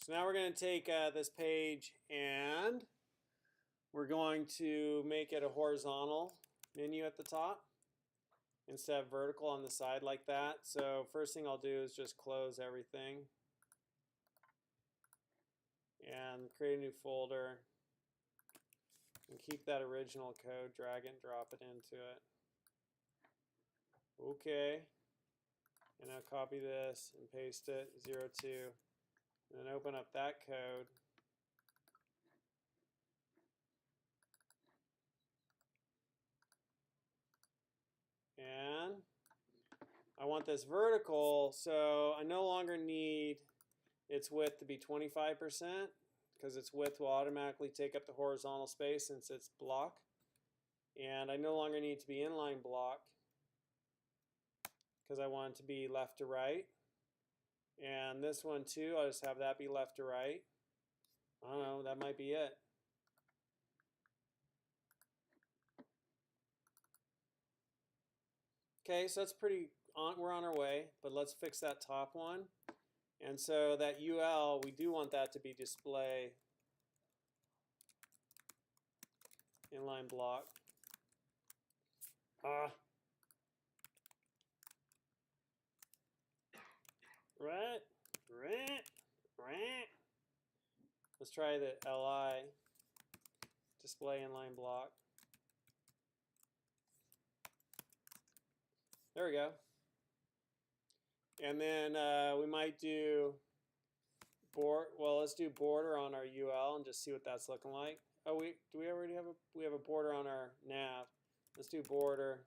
So now we're going to take this page and we're going to make it a horizontal menu at the top instead of vertical on the side like that. So first thing I'll do is just close everything and create a new folder and keep that original code, drag it and drop it into it. Okay. And now copy this and paste it, 02. And then open up that code. And I want this vertical, so I no longer need its width to be 25% because its width will automatically take up the horizontal space since it's block. And I no longer need to be inline block because I want it to be left to right. And this one too, I'll just have that be left to right. I don't know, that might be it. Okay, so that's we're on our way, but let's fix that top one. And so that UL, we do want that to be display inline block. Right. Let's try the LI, display inline block. There we go. And then we might do let's do border on our UL and just see what that's looking like. Oh, do we already have we have a border on our nav. Let's do border,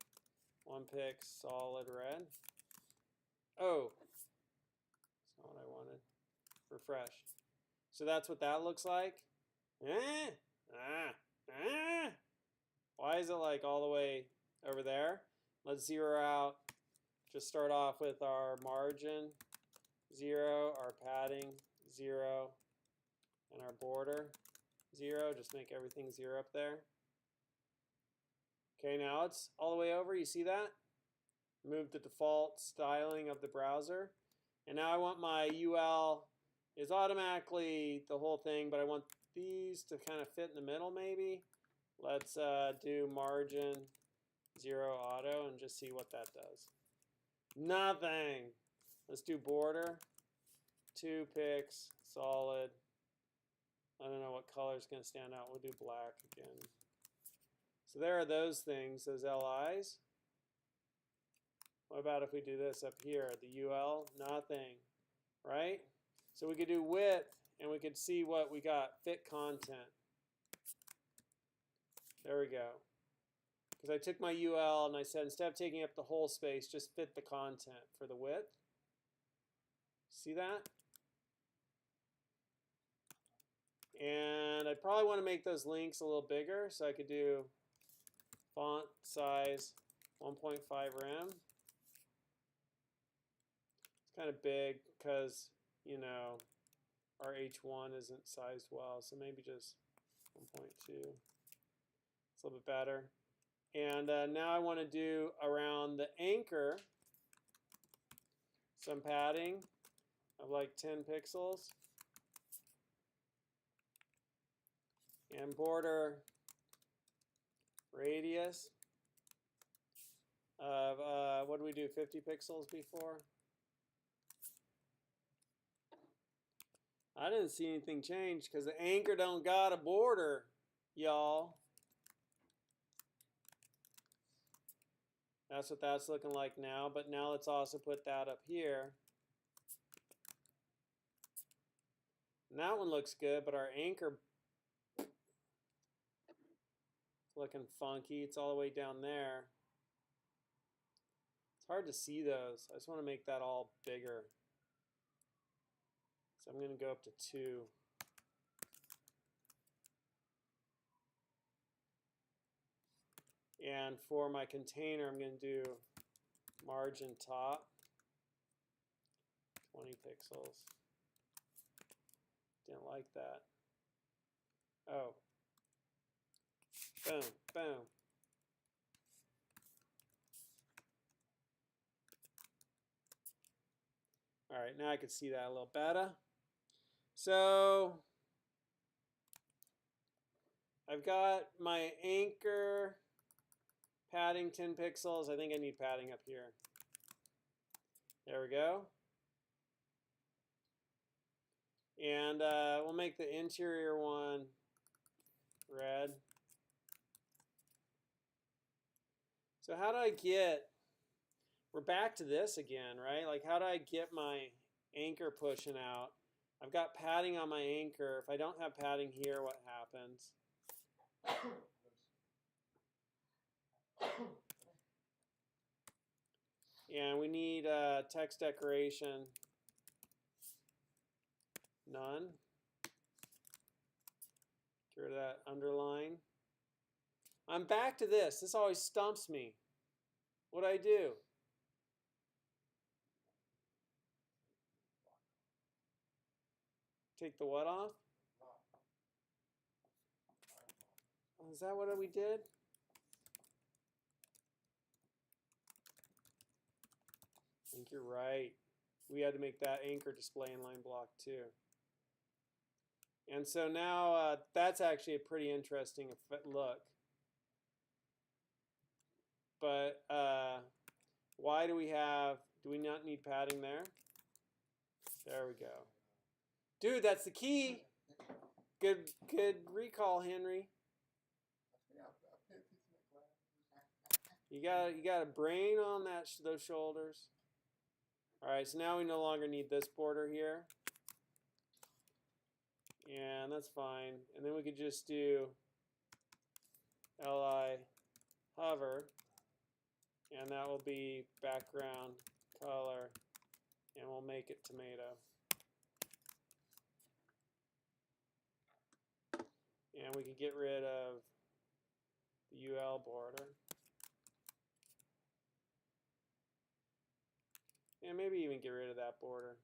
1 pic, solid red. Oh, that's not what I wanted. Refresh. So that's what that looks like. Why is it like all the way over there? Let's zero out. Just start off with our margin 0, our padding 0, and our border 0. Just make everything 0 up there. Okay, now it's all the way over. You see that? Move the default styling of the browser. And now I want my UL is automatically the whole thing, but I want these to kind of fit in the middle maybe. Let's do margin 0 auto and just see what that does. Nothing. Let's do border, 2 pics, solid. I don't know what color is going to stand out. We'll do black again. So there are those things, those LIs. What about if we do this up here, the UL? Nothing, right? So we could do width, and we could see what we got, fit content. There we go. Because I took my UL and I said, instead of taking up the whole space, just fit the content for the width. See that? And I probably want to make those links a little bigger, so I could do font size 1.5 rem. It's kind of big because, you know, our H1 isn't sized well, so maybe just 1.2. It's a little bit better. And now I want to do around the anchor some padding of like 10 pixels. And border radius of, what did we do, 50 pixels before? I didn't see anything change because the anchor don't got a border, y'all. That's what that's looking like now, but now let's also put that up here. And that one looks good, but our anchor is looking funky. It's all the way down there. It's hard to see those. I just want to make that all bigger. So I'm going to go up to 2. And for my container, I'm going to do margin top, 20 pixels. Didn't like that. Oh. Boom, boom. All right, now I can see that a little better. So I've got my anchor padding 10 pixels. I think I need padding up here. There we go. And we'll make the interior one red. So how do I get, we're back to this again, right? Like how do I get my anchor pushing out? I've got padding on my anchor. If I don't have padding here, what happens? And we need text decoration. None. Get rid of that underline. I'm back to this. This always stumps me. What do I do? Take the what off? Oh, is that what we did? I think you're right. We had to make that anchor display inline block too. And so now that's actually a pretty interesting look. But why do we not need padding there? There we go. Dude, that's the key. Good recall, Henry. You got a brain on those shoulders. All right, so now we no longer need this border here. And that's fine. And then we could just do li hover, and that will be background color, and we'll make it tomato. And we could get rid of the UL border. And maybe even get rid of that border.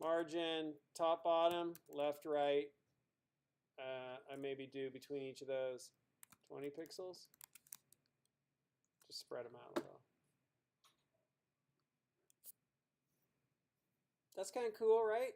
Margin, top, bottom, left, right. I maybe do between each of those 20 pixels. Just spread them out a little. That's kind of cool, right?